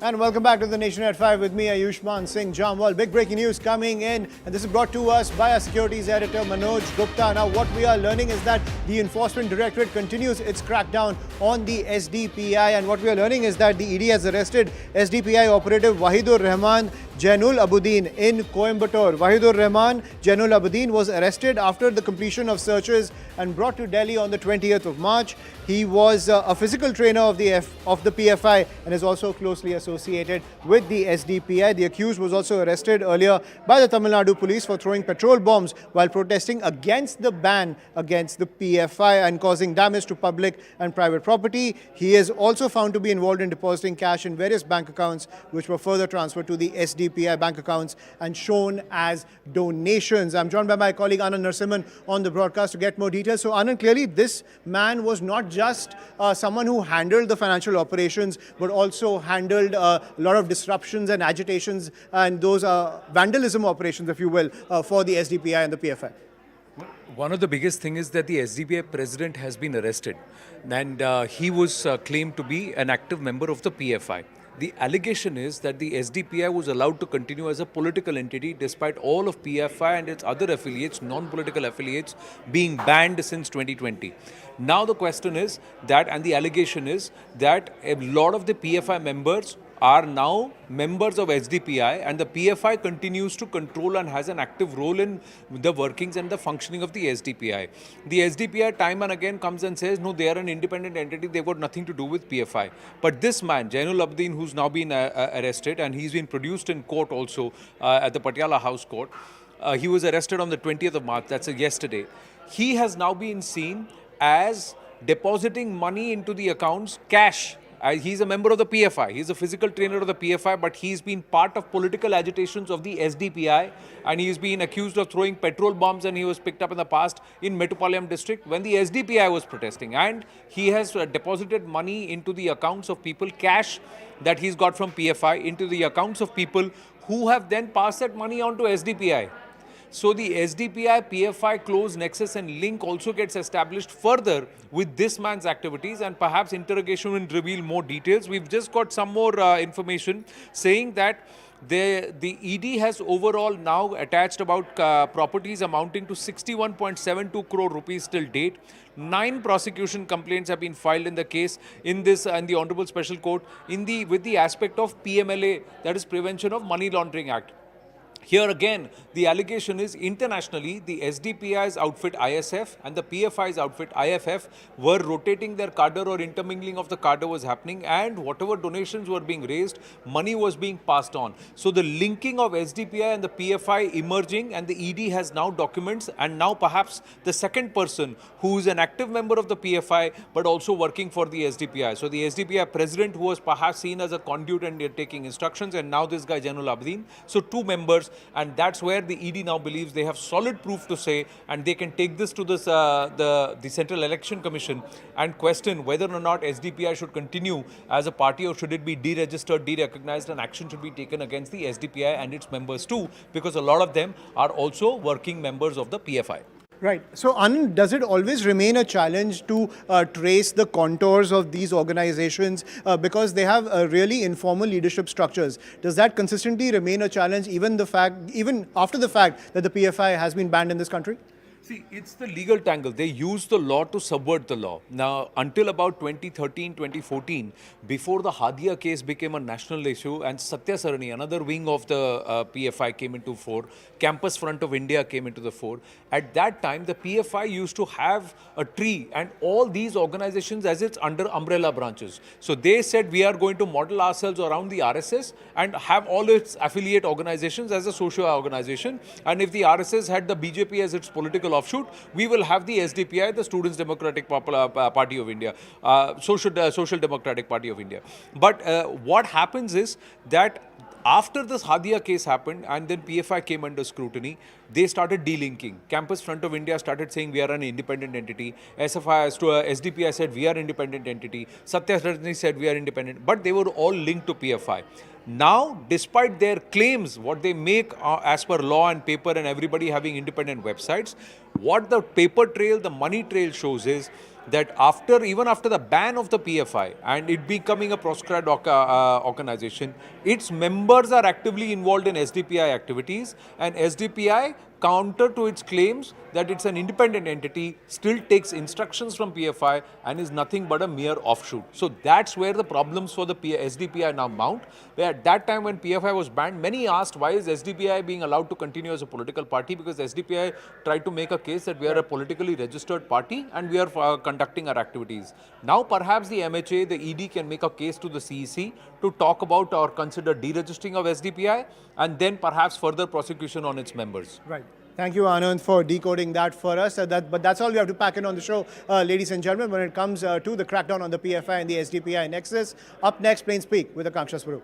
And welcome back to the Nation at 5 with me, Ayushman Singh Jamwal. Big breaking news coming in, and this is brought to us by our securities editor Manoj Gupta. Now, what we are learning is that the Enforcement Directorate continues its crackdown on the SDPI, and what we are learning is that the ED has arrested SDPI operative Wahidur Rahman Jainullabudeen in Coimbatore. Wahidur Rahman Jainullabudeen was arrested after the completion of searches and brought to Delhi on the 20th of March. He was a physical trainer of the PFI and is also closely associated with the SDPI. The accused was also arrested earlier by the Tamil Nadu police for throwing petrol bombs while protesting against the ban against the PFI and causing damage to public and private property. He is also found to be involved in depositing cash in various bank accounts, which were further transferred to the SDPI bank accounts and shown as donations. I'm joined by my colleague Anand Narasimhan on the broadcast to get more details. So Anand, clearly this man was not just someone who handled the financial operations, but also handled a lot of disruptions and agitations and those vandalism operations, if you will, for the SDPI and the PFI. One of the biggest things is that the SDPI president has been arrested, and he was claimed to be an active member of the PFI. The allegation is that the SDPI was allowed to continue as a political entity despite all of PFI and its other affiliates, non-political affiliates, being banned since 2020. Now the question is that, and the allegation is that a lot of the PFI members are now members of SDPI, and the PFI continues to control and has an active role in the workings and the functioning of the SDPI. The SDPI time and again comes and says, no, they are an independent entity, they've got nothing to do with PFI. But this man, Jainullabudeen, who's now been arrested, and he's been produced in court also at the Patiala House Court, he was arrested on the 20th of March, that's yesterday. He has now been seen as depositing money into the accounts, cash. He's a member of the PFI. He's a physical trainer of the PFI, but he's been part of political agitations of the SDPI, and he's been accused of throwing petrol bombs, and he was picked up in the past in Metropolitan district when the SDPI was protesting. And he has deposited money into the accounts of people, cash that he's got from PFI, into the accounts of people who have then passed that money on to SDPI. So the SDPI, PFI close nexus and link also gets established further with this man's activities, and perhaps interrogation will reveal more details. We've just got some more information saying that the ED has overall now attached about properties amounting to 61.72 crore rupees till date. 9 prosecution complaints have been filed in the case in this and the Honorable Special Court with the aspect of PMLA, that is Prevention of Money Laundering Act. Here again, the allegation is internationally, the SDPI's outfit ISF and the PFI's outfit IFF were rotating their cadre, or intermingling of the cadre was happening, and whatever donations were being raised, money was being passed on. So the linking of SDPI and the PFI emerging, and the ED has now documents, and now perhaps the second person who is an active member of the PFI but also working for the SDPI. So the SDPI president, who was perhaps seen as a conduit and taking instructions, and now this guy Jainullabudeen. So 2 members. And that's where the ED now believes they have solid proof to say, and they can take this to this, the Central Election Commission and question whether or not SDPI should continue as a party, or should it be deregistered, derecognized, and action should be taken against the SDPI and its members too, because a lot of them are also working members of the PFI. Right. So, Anand, does it always remain a challenge to trace the contours of these organizations because they have really informal leadership structures? Does that consistently remain a challenge even after the fact that the PFI has been banned in this country? See, it's the legal tangle. They use the law to subvert the law. Now, until about 2013, 2014, before the Hadia case became a national issue, and Satya Sarani, another wing of the PFI, came into fore, Campus Front of India came into the fore. At that time, the PFI used to have a tree and all these organizations as its under umbrella branches. So they said, we are going to model ourselves around the RSS and have all its affiliate organizations as a social organization. And if the RSS had the BJP as its political offshoot, we will have the SDPI, the Students Democratic Party of India, Social Democratic Party of India. But what happens is that after this Hadia case happened and then PFI came under scrutiny, they started delinking. Campus Front of India started saying we are an independent entity. SDPI said we are independent entity. Satya Sarani said we are independent. But they were all linked to PFI. Now, despite their claims, what they make as per law and paper and everybody having independent websites, what the paper trail, the money trail shows is that even after the ban of the PFI and it becoming a proscribed organization, its members are actively involved in SDPI activities, and SDPI, counter to its claims that it's an independent entity, still takes instructions from PFI and is nothing but a mere offshoot. So that's where the problems for the SDPI now mount. Where at that time when PFI was banned, many asked why is SDPI being allowed to continue as a political party, because SDPI tried to make a case that we are a politically registered party and we are conducting our activities. Now perhaps the MHA, the ED can make a case to the CEC to talk about or consider deregistering of SDPI and then perhaps further prosecution on its members. Right. Thank you, Anand, for decoding that for us. But that's all we have to pack in on the show, ladies and gentlemen, when it comes to the crackdown on the PFI and the SDPI nexus. Up next, Plains Speak with Akanksha Swaroop.